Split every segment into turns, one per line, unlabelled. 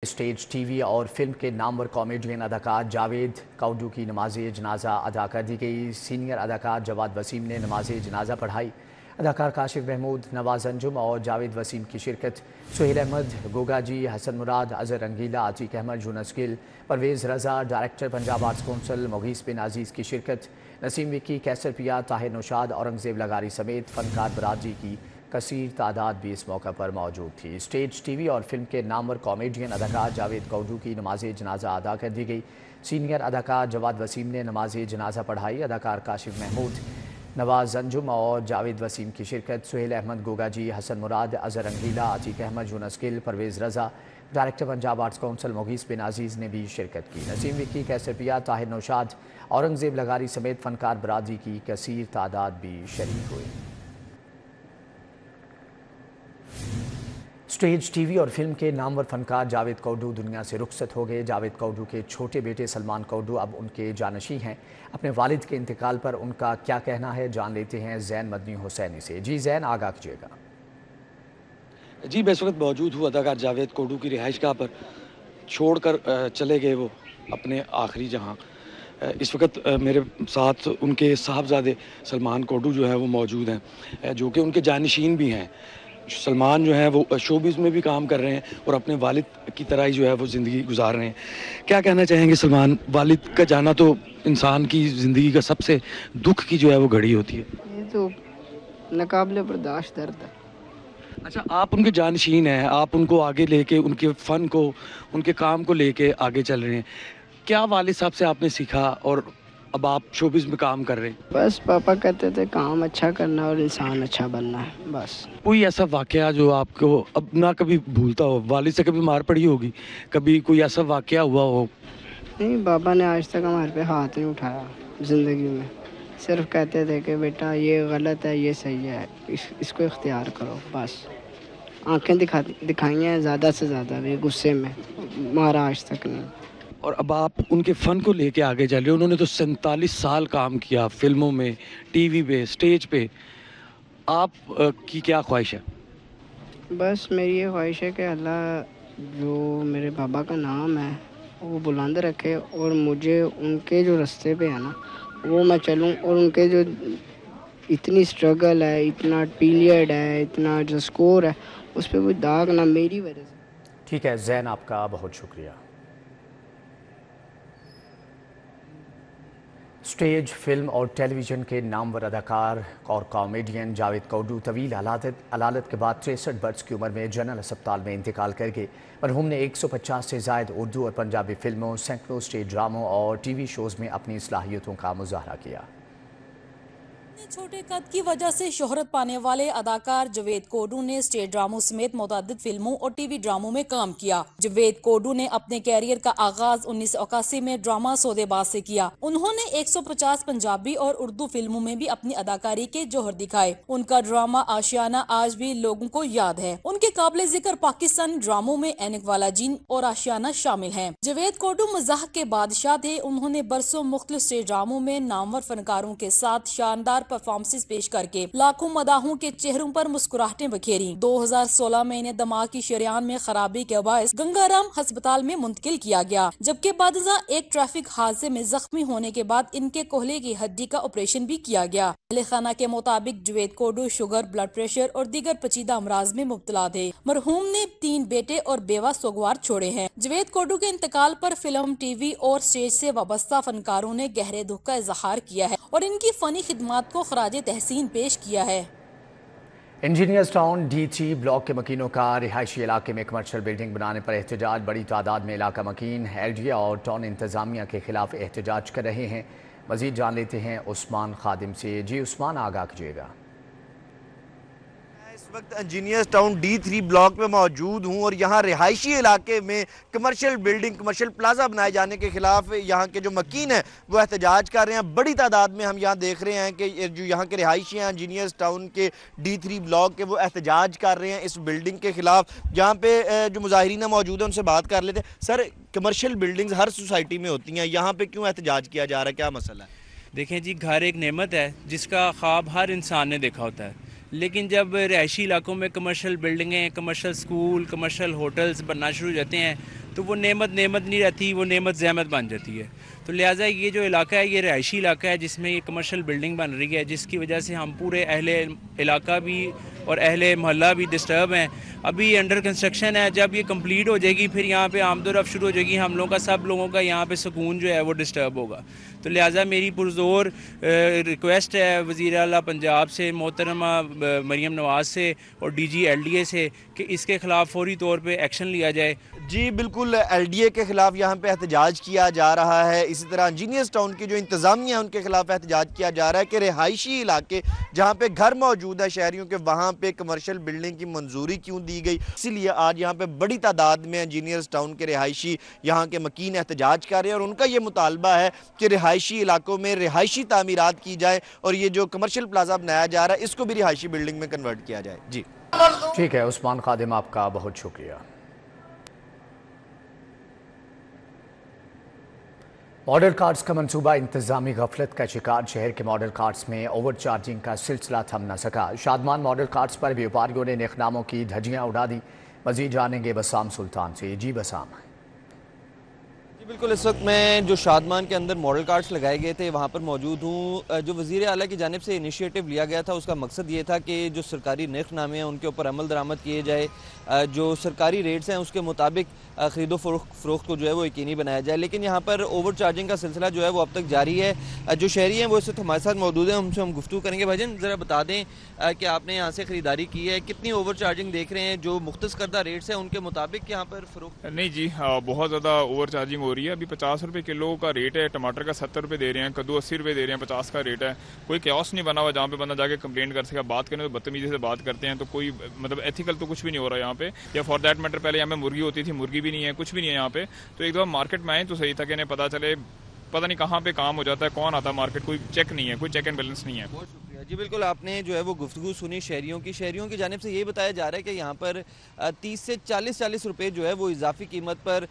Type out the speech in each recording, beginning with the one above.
Stage TV और film के Namvar comedian अदाकार जावेद कौडू की नमाज जनाजा अदा कर दी गई। सीनियर अदाकार जवाद वसीम ने नमाज जनाजा पढ़ाई। अदाकार काशिफ महमूद, नवाज अंजुम और जावेद वसीम की शिरकत। सुहेल अहमद, गोगा जी, हसन मुराद, अजहर रंगीला, आतिक अहमद, यूनुस गिल, परवेज़ रज़ा, डायरेक्टर पंजाब आर्ट्स कौंसिल मुगीस बिन अजीज़ की शिरकत। नसीम विक्की, कैसर पिया, ताहिर नौशाद, औरंगजेब लगारी समेत फनकार बरादरी की कसीर तादाद भी इस मौका पर मौजूद थी। स्टेज टीवी और फिल्म के नामवर कॉमेडियन अदाकार जावेद कौडू की नमाज जनाजा अदा कर दी गई। सीनियर अदाकार जवाद वसीम ने नमाज जनाजा पढ़ाई। अदाकार काशिफ महमूद, नवाज अंजुम और जावेद वसीम की शिरकत। सुहेल अहमद, गोगा जी, हसन मुराद, अजहर रंगीला, आतिक अहमद, यूनुस गिल, परवेज़ रज़ा, डायरेक्टर पंजाब आर्ट्स कौंसिल मुगीस बिन अजीज़ ने भी शिरकत की। नसीम विक्की, कैसर पिया, ताहिर नौशाद, औरंगजेब लगारी समेत फनकार बरादरी की कसीर तादाद भी शरीक हुई। स्टेज टीवी और फिल्म के नामवर फनकार जावेद कौडू दुनिया से रुखसत हो गए। जावेद कौडू के छोटे बेटे सलमान कौडू अब उनके जानशी हैं। अपने वालिद के इंतकाल पर उनका क्या कहना है, जान लेते हैं जैन मदनी हुसैनी से। जी जैन, आगाह कीजिएगा।
जी, मैं इस वक्त मौजूद हूँ अदाकार जावेद कौडू की रिहाइशगाह पर। छोड़कर चले गए वो अपने आखिरी जहां। इस वक्त मेरे साथ उनके साहबजादे सलमान कौडू जो है वो मौजूद हैं, जो कि उनके जानशीन भी हैं। सलमान जो है वो शोबिज़ में भी काम कर रहे हैं और अपने वालिद की तरह ही जो है वो ज़िंदगी गुजार रहे हैं। क्या कहना चाहेंगे सलमान, वालिद का जाना तो इंसान की ज़िंदगी का सबसे दुख की जो है वो घड़ी होती है।
ये तो नाकाबिले बर्दाश्त दर्द है।
अच्छा, आप उनके जानशीन हैं, आप उनको आगे लेके उनके फ़न को, उनके काम को लेके आगे चल रहे हैं। क्या वालिद साहब से आपने सीखा और अब आप शोबिज़ में काम कर रहे हैं?
बस पापा कहते थे काम अच्छा करना और इंसान अच्छा बनना है, बस।
कोई ऐसा वाक़या जो आपको अब ना कभी भूलता हो? वालिद से कभी मार पड़ी होगी, कभी कोई ऐसा वाक़या हुआ हो?
नहीं, बाबा ने आज तक हमारे पे हाथ नहीं उठाया ज़िंदगी में। सिर्फ कहते थे कि बेटा ये गलत है, ये सही है, इसको इख्तियार करो, बस। आंखें दिखाई हैं ज़्यादा से ज़्यादा भी, गुस्से में मारा आज तक नहीं।
और अब आप उनके फ़न को लेके आगे चल रहे हो। उन्होंने तो 47 साल काम किया फिल्मों में, टीवी पे, स्टेज पे। आप की क्या ख्वाहिश है?
बस मेरी ये ख्वाहिश है कि अल्लाह जो मेरे बाबा का नाम है वो बुलंद रखे और मुझे उनके जो रास्ते पे है ना वो मैं चलूं, और उनके जो इतनी स्ट्रगल है, इतना पीरियड है, इतना जो स्कोर है, उस पर कोई दाग ना मेरी वजह से।
ठीक है जैन, आपका बहुत शुक्रिया। स्टेज, फिल्म और टेलीविज़न के नामवर अदाकार और कॉमेडियन जावेद कौडू तवील अलालत के बाद 63 बरस की उम्र में जनरल अस्पताल में इंतकाल कर गए। मरहूम ने 150 से ज़ायद उर्दू और पंजाबी फिल्मों, सैकड़ों स्टेज ड्रामों और टीवी शोज़ में अपनी सलाहियतों का मुजाहरा किया।
छोटे कद की वजह से शोहरत पाने वाले अदाकार जावेद कौडू ने स्टेज ड्रामों समेत मुतअद्दिद फिल्मों और टीवी ड्रामों में काम किया। जावेद कौडू ने अपने कैरियर का आगाज 1981 में ड्रामा सौदेबाज से किया। उन्होंने 150 पंजाबी और उर्दू फिल्मों में भी अपनी अदाकारी के जौहर दिखाए। उनका ड्रामा आशियाना आज भी लोगों को याद है। उनके काबिल जिक्र पाकिस्तानी ड्रामों में ऐनक वाला जीन और आशियाना शामिल है। जावेद कौडू मज़ाह के बादशाह थे। उन्होंने बरसों मुख्तलिफ स्टेज ड्रामों में नामवर फनकारों के साथ शानदार परफॉर्मेंसेस पेश करके लाखों मदाहों के चेहरों पर मुस्कुराहटें बखेरी। 2016 में इन्हें दिमाग की शरियान में खराबी के बायस गंगाराम अस्पताल में मुंतकिल किया गया, जबकि बादशाह एक ट्रैफिक हादसे में जख्मी होने के बाद इनके कोहले की हड्डी का ऑपरेशन भी किया गया। अहले खाना के मुताबिक जावेद कौडू शुगर, ब्लड प्रेशर और दीगर पेचीदा अमराज में मुब्तला थे। मरहूम ने 3 बेटे और बेवा सोगवार छोड़े हैं। जावेद कौडू के इंतकाल पर फिल्म, टीवी और स्टेज से वाबस्ता फनकारों ने गहरे दुख का इजहार किया है और इनकी फनी खिदमात को खराजे तहसीन पेश किया है।
इंजीनियर्स टाउन D3 ब्लॉक के मकीनों का रिहायशी इलाके में कमर्शियल बिल्डिंग बनाने पर एहतजाज। बड़ी तादाद में इलाका मकीन एलडीए और टाउन इंतजामिया के खिलाफ एहतजाज कर रहे हैं। मजीद जान लेते हैं उस्मान खादिम से। जी उस्मान, आगाह कीजिएगा।
इस वक्त इंजीनियर्स टाउन D3 ब्लॉक में मौजूद हूं और यहाँ रिहायशी इलाके में कमर्शियल बिल्डिंग, कमर्शियल प्लाजा बनाए जाने के खिलाफ यहाँ के जो मकीन हैं वो एहतजाज कर रहे हैं। बड़ी तादाद में हम यहाँ देख रहे हैं कि जो यहाँ के रिहायशी हैं इंजीनियर्स टाउन के D3 ब्लॉक के, वो एहतजाज कर रहे हैं इस बिल्डिंग के खिलाफ। यहाँ पे जो मुजाहिरीन मौजूद हैं उनसे बात कर लेते हैं। सर, कमर्शियल बिल्डिंग्स हर सोसाइटी में होती हैं, यहाँ पे क्यों एहतजाज किया जा रहा है, क्या मसला है?
देखें जी, घर एक नेमत है जिसका ख्वाब हर इंसान ने देखा होता है, लेकिन जब रिहायशी इलाकों में कमर्शियल बिल्डिंगें, कमर्शियल स्कूल, कमर्शियल होटल्स बनना शुरू हो जाते हैं तो वो नेमत नहीं रहती, वो नेमत ज़हमत बन जाती है। तो लिहाजा ये जो इलाका है ये रहायशी इलाका है जिसमें ये कमर्शियल बिल्डिंग बन रही है, जिसकी वजह से हम पूरे अहले इलाका भी और अहले मोहल्ला भी डिस्टर्ब हैं। अभी अंडर कंस्ट्रक्शन है, जब ये कंप्लीट हो जाएगी फिर यहाँ पे आमदोरफ्त शुरू हो जाएगी, हम लोगों का सब लोगों का यहाँ पे सुकून जो है वो डिस्टर्ब होगा। तो लिहाजा मेरी पुरज़ोर रिक्वेस्ट है वज़ीर आला पंजाब से मोहतरमा मरीम नवाज़ से और DG LDA से कि इसके ख़िलाफ़ फौरी तौर पे एक्शन लिया जाए।
जी बिल्कुल, LDA के खिलाफ यहाँ पे एहतजाज किया जा रहा है। इसी तरह इंजीनियर्स टाउन की जो इंतज़ामिया है उनके खिलाफ एहतजाज किया जा रहा है कि रिहायशी इलाके जहाँ पे घर मौजूद है शहरियों के, वहाँ पे कमर्शियल बिल्डिंग की मंजूरी क्यों दी गई। इसीलिए आज यहाँ पे बड़ी तादाद में इंजीनियर्स टाउन के रिहायशी यहाँ के मकीन एहतजाज कर रहे हैं और उनका ये मुतालबा है कि रिहायशी इलाकों में रिहायशी तामीरात की जाए और ये जो कमर्शियल प्लाजा बनाया जा रहा है इसको भी रिहायशी बिल्डिंग में कन्वर्ट किया जाए। जी
ठीक है उस्मान खादिम, आपका बहुत शुक्रिया। मॉडल कार्ड्स का मंसूबा इंतजामी गफलत का शिकार, शहर के मॉडल कार्ड्स में ओवर चार्जिंग का सिलसिला थम न सका। शादमान मॉडल कार्ड्स पर व्यापारियों ने निखनामों की धज्जियां उड़ा दी। मजीद जानेंगे बसाम सुल्तान से। जी बसाम।
बिल्कुल, इस वक्त मैं जो शादमान के अंदर मॉडल कार्ड्स लगाए गए थे वहाँ पर मौजूद हूँ। जो वज़ीर आला की जानिब से इनिशिएटिव लिया गया था उसका मकसद ये था कि जो सरकारी नरख़नामे हैं उनके ऊपर अमल दरामद किए जाए, जो सरकारी रेट्स हैं उसके मुताबिक ख़रीदो फ़रोख्त को जो है वो यकीनी बनाया जाए। लेकिन यहाँ पर ओवर चार्जिंग का सिलसिला जो है वो अब तक जारी है। जो शहरी हैं वो इस वक्त हमारे साथ मौजूद हैं, उनसे हम गुफ्तगू करेंगे। भाईजान ज़रा बता दें कि आपने यहाँ से ख़रीदारी की है, कितनी ओवर चार्जिंग देख रहे हैं? जो मुख्तस करदा रेट्स हैं उनके मुताबिक यहाँ पर फ़रोख्त?
नहीं जी, बहुत ज़्यादा ओवर चार्जिंग हो रही है। अभी 50 रुपये किलो का रेट है, टमाटर का 70 रुपये दे रहे हैं, कद्दू 80 रुपये दे रहे हैं, 50 का रेट है। कोई क्योस नहीं बना हुआ जहाँ पे बंदा जाके कंप्लेंट कर सके। बात करें तो बदतमीजी से बात करते हैं, तो कोई मतलब एथिकल तो कुछ भी नहीं हो रहा यहाँ पे। या फॉर दैट मैटर पहले यहाँ पे मुर्गी होती थी, मुर्गी भी नहीं है, कुछ भी नहीं है यहाँ पे। तो एक दफ़ा मार्केट में आए तो सही था कि इन्हें पता चले, पता नहीं कहाँ पे काम हो जाता है, कौन आता है मार्केट, कोई चेक नहीं है, कोई चेक एंड बैलेंस नहीं है।
बहुत शुक्रिया जी। बिल्कुल, आपने जो है वो गुफ्तगू सुनी शहरियों की जानिब से ये बताया जा रहा है कि यहाँ पर 30 से 40 रुपए जो है वो इजाफी कीमत पर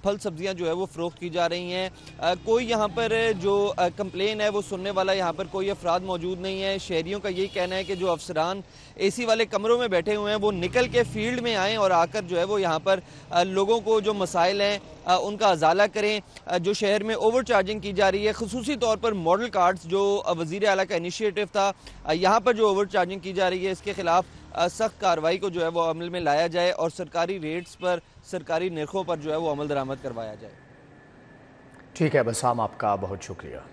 फल सब्जियाँ जो है वो फ़रोख्त की जा रही हैं। कोई यहाँ पर जो कंप्लेन है वो सुनने वाला यहाँ पर कोई अफराद मौजूद नहीं है। शहरियों का यही कहना है कि जो अफसरान AC वाले कमरों में बैठे हुए हैं वो निकल के फील्ड में आएँ और आकर जो है वो यहाँ पर लोगों को जो मसाइल हैं उनका अजाला करें। जो शहर में ओवर चार्जिंग की जा रही है, खुसूसी तौर पर मॉडल कार्ड्स जो वज़ीर आला का इनिशिएटिव था, यहाँ पर जो ओवर चार्जिंग की जा रही है इसके खिलाफ सख्त कार्रवाई को जो है वो अमल में लाया जाए और सरकारी रेट्स पर, सरकारी नरखों पर जो है वो अमल दरामद करवाया जाए।
ठीक है बसाम, आपका बहुत शुक्रिया।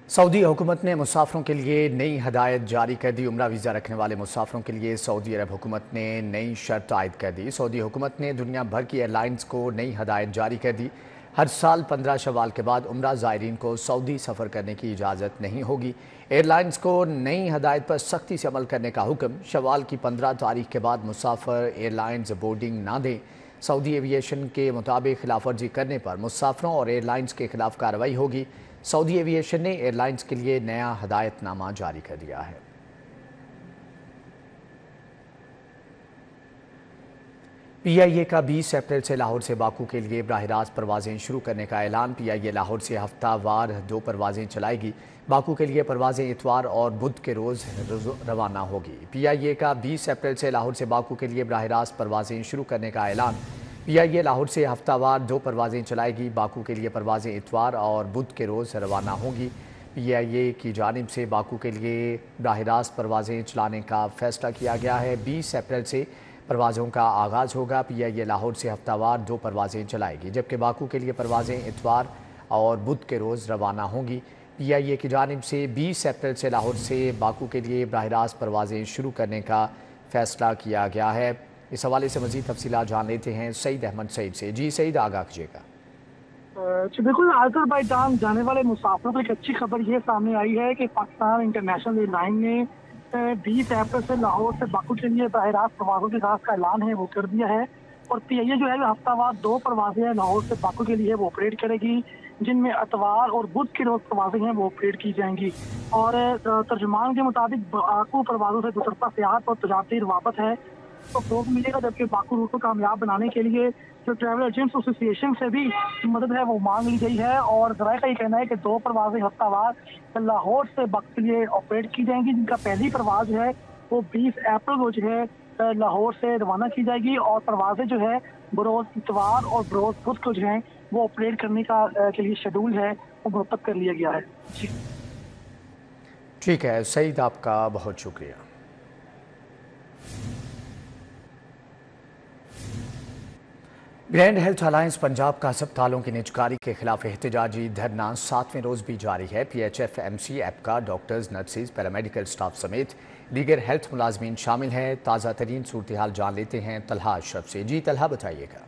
सऊदी हुकूमत ने मुसाफिरों के लिए नई हदायत जारी कर दी। उम्रा वीज़ा रखने वाले मुसाफिरों के लिए सऊदी अरब हुकूमत ने नई शर्त आयद कर दी। सऊदी हुकूमत ने दुनिया भर की एयरलाइंस को नई हदायत जारी कर दी। हर साल 15 शवाल के बाद उम्रा ज़ायरीन को सऊदी सफ़र करने की इजाज़त नहीं होगी। एयरलाइंस को नई हदायत पर सख्ती से अमल करने का हुक्म। शवाल की 15 तारीख के बाद मुसाफिर एयरलाइंस बोर्डिंग ना दें। सऊदी एविएशन के मुताबिक खिलाफ वर्जी करने पर मुसाफिरों और एयरलाइंस के खिलाफ कार्रवाई होगी। सऊदी एविएशन ने एयरलाइंस के लिए नया हदायतनामा जारी कर दिया है। PIA का 20 अप्रैल से लाहौर से बाकू के लिए बराह रास्त परवाज़ें शुरू करने का ऐलान। PIA लाहौर से हफ्तावार 2 परवाज़ें चलाएगी। बाकू के लिए परवाज़ें इतवार और बुध के रोज़ रवाना होगी। PIA का 20 अप्रैल से लाहौर से बाकू के लिए बराह रास्त परवाज़ें शुरू करने का ऐलान। PIA लाहौर से हफ्तावार 2 परवाज़ें चलाएगी। बाकू के लिए परवाज़ें इतवार और बुध के रोज़ रवाना होंगी। PIA की जानिब से बाकू के लिए बराह रास्त परवाज़ें चलाने का फ़ैसला किया गया है। 20 अप्रैल से परवाज़ों का आगाज़ होगा। PIA लाहौर से हफ्तावार 2 परवाज़ें चलाएगी, जबकि बाकू के लिए परवाज़ें इतवार और बुध के रोज़ रवाना होंगी। PIA की जानिब से 20 अप्रैल से लाहौर से बाकू के लिए बराह रास्त परवाज़ें शुरू करने का फ़ैसला किया गया है। इस हवाले से मज़ीद तफसीलात जान लेते हैं सईद अहमद सईद से। जी सईद, आगाह कीजिएगा।
बिल्कुल, अज़रबैजान जाने वाले मुसाफिरों को एक अच्छी खबर ये सामने आई है कि पाकिस्तान इंटरनेशनल एयरलाइन ने 20 अप्रैल से लाहौर से बाकू के लिए बराह रास्त परवाज़ों के साथ का ऐलान है वो कर दिया है। और PIA जो है हफ्तावार 2 परवाज़ें हैं लाहौर से बाकू के लिए वो ऑपरेट करेगी, जिनमें अतवार और बुध की रोज़ परवाज़ें हैं वो ऑपरेट की जाएंगी। और तर्जुमान के मुताबिक बाकू परवाज़ों से दुतरफा सियाहत और तजारती रवाबत है तो फ़रोग़ मिलेगा, जबकि बाकू रूट को कामयाब बनाने के लिए जो ट्रैवल एजेंट्स एसोसिएशन से भी मदद है वो मांग ली गई है। और ज़राए का ये कहना है कि 2 परवाज़ें हफ्तावार लाहौर से बाकू के लिए ऑपरेट की जाएंगी, जिनका पहली परवाज़ जो है वो 20 अप्रैल को जो है लाहौर से रवाना की जाएगी और परवाज़ें जो है बरोज़ इतवार और बरोज़ बुध को जो है वो ऑपरेट करने का के लिए शेड्यूल है वो मुरतब कर लिया गया है। जी
ठीक है सईद, आपका बहुत शुक्रिया। ग्रैंड हेल्थ अलायंस पंजाब का अस्पतालों की निजकारी के खिलाफ एहतजाजी धरना 7वें रोज भी जारी है। PHF, MC, एपका, डॉक्टर्स, नर्सिस, पैरामेडिकल स्टाफ समेत दीगर हेल्थ मुलाजमीन शामिल हैं। ताज़ा तरीन सूरत हाल जान लेते हैं तलहा अशरफ से। जी तलहा, बताइएगा।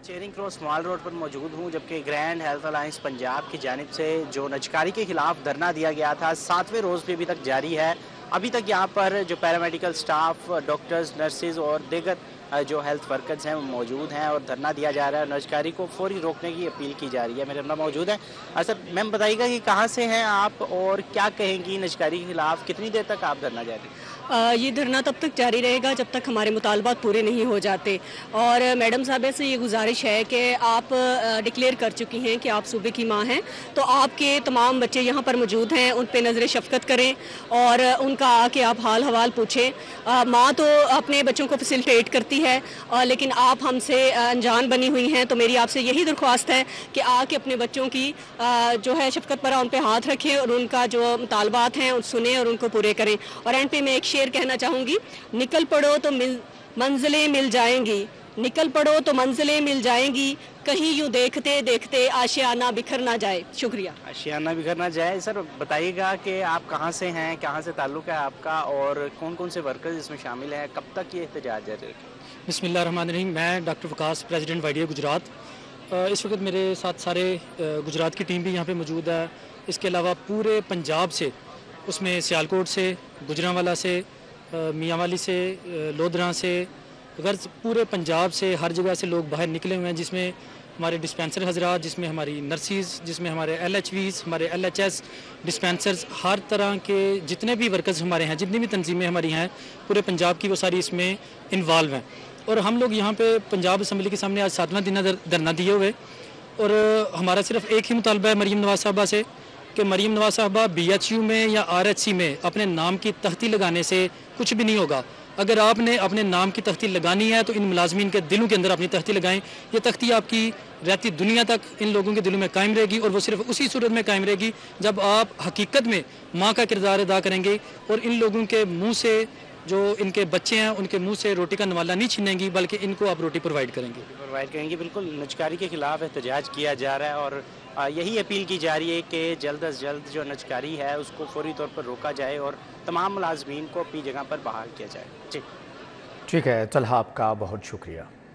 चेरिंग क्रॉस मॉल रोड पर मौजूद हूँ, जबकि ग्रैंड हेल्थ अलायंस पंजाब की जानिब से जो नजकारी के खिलाफ धरना दिया गया था 7वें रोज़ भी अभी तक जारी है। अभी तक यहाँ पर जो पैरामेडिकल स्टाफ, डॉक्टर्स, नर्सिस और दीगर जो हेल्थ वर्कर्स हैं वो मौजूद हैं और धरना दिया जा रहा है। नजकारी को फौरी रोकने की अपील की जा रही है। मेरे अंदर मौजूद है। सर, मैम बताइएगा कि कहाँ से हैं आप और क्या कहेंगी नजकारी के खिलाफ, कितनी देर तक आप धरना जारी?
ये धरना तब तक जारी रहेगा जब तक हमारे मुतालबात पूरे नहीं हो जाते। और मैडम साहब से ये गुजारिश है कि आप डिक्लेयर कर चुकी हैं कि आप सूबे की माँ हैं, तो आपके तमाम बच्चे यहाँ पर मौजूद हैं, उन पे नज़र शफ़क़त करें और उनका आके आप हाल हवाल पूछें। माँ तो अपने बच्चों को फैसिलिटेट करती है, लेकिन आप हमसे अनजान बनी हुई हैं, तो मेरी आपसे यही दरख्वास्त है कि आके अपने बच्चों की जो है शफ़क़त पर उन पर हाथ रखें और उनका जो मुतालबात हैं सुने और उनको पूरे करें। और एंड पे मैं एक शेर कहना चाहूँगी, निकल पड़ो तो मंजिलें मिल जाएंगी, निकल पड़ो तो मंजिलें मिल जाएंगी, कहीं यूँ देखते देखते आशियाना बिखर ना जाए। शुक्रिया।
आशियाना बिखर ना जाए। सर बताइएगा कि आप कहाँ से हैं, कहाँ से ताल्लुक़ है आपका और कौन कौन से वर्कर्स इसमें शामिल हैं, कब तक ये एहतजाज जारी रहेगा?
बिस्मिल्लाहिर्रहमानिर्रहीम। मैं doctor Waqas, president YDA Gujarat. इस वक्त मेरे साथ सारे गुजरात की टीम भी यहाँ पे मौजूद है। इसके अलावा पूरे पंजाब से, उसमें सियालकोट से, गुजरांवाला से, मियांवाली से, लोधरा से, गर्ज पूरे पंजाब से हर जगह से लोग बाहर निकले हुए हैं, जिसमें हमारे डिस्पेंसर हजरात, जिसमें हमारी नर्सिस, जिसमें हमारे LHVs, हमारे LHS डिस्पेंसर्स, हर तरह के जितने भी वर्कर्स हमारे हैं, जितनी भी तंजीमें हमारी हैं पूरे पंजाब की, वो सारी इसमें इन्वॉल्व हैं। और हम लोग यहाँ पे पंजाब असम्बली के सामने आज 7वां दिन धरना दिए हुए, और हमारा सिर्फ एक ही मुतालबा है मरीम नवाज साहबा से कि मरीम नवाज साहबा BHU में या RHC में अपने नाम की तख्ती लगाने से कुछ भी नहीं होगा। अगर आपने अपने नाम की तख्ती लगानी है तो इन मुलाजमीन के दिलों के अंदर अपनी तख्ती लगाएं। ये तख्ती आपकी रहती दुनिया तक इन लोगों के दिलों में कायम रहेगी, और वो सिर्फ उसी सूरत में कायम रहेगी जब आप हकीकत में माँ का किरदार अदा करेंगे और इन लोगों के मुँह से, जो इनके बच्चे हैं उनके मुंह से रोटी का नवाला नहीं छीनेंगी, बल्कि इनको आप रोटी प्रोवाइड करेंगे।
बिल्कुल नजकारी के खिलाफ एहतजाज किया जा रहा है और यही अपील की जा रही है कि जल्द अज जल्द जो नजकारी है उसको फौरी तौर पर रोका जाए और तमाम मुलाजमीन को अपनी जगह पर बहाल किया जाए। जी
ठीक है तलहा, आपका बहुत शुक्रिया।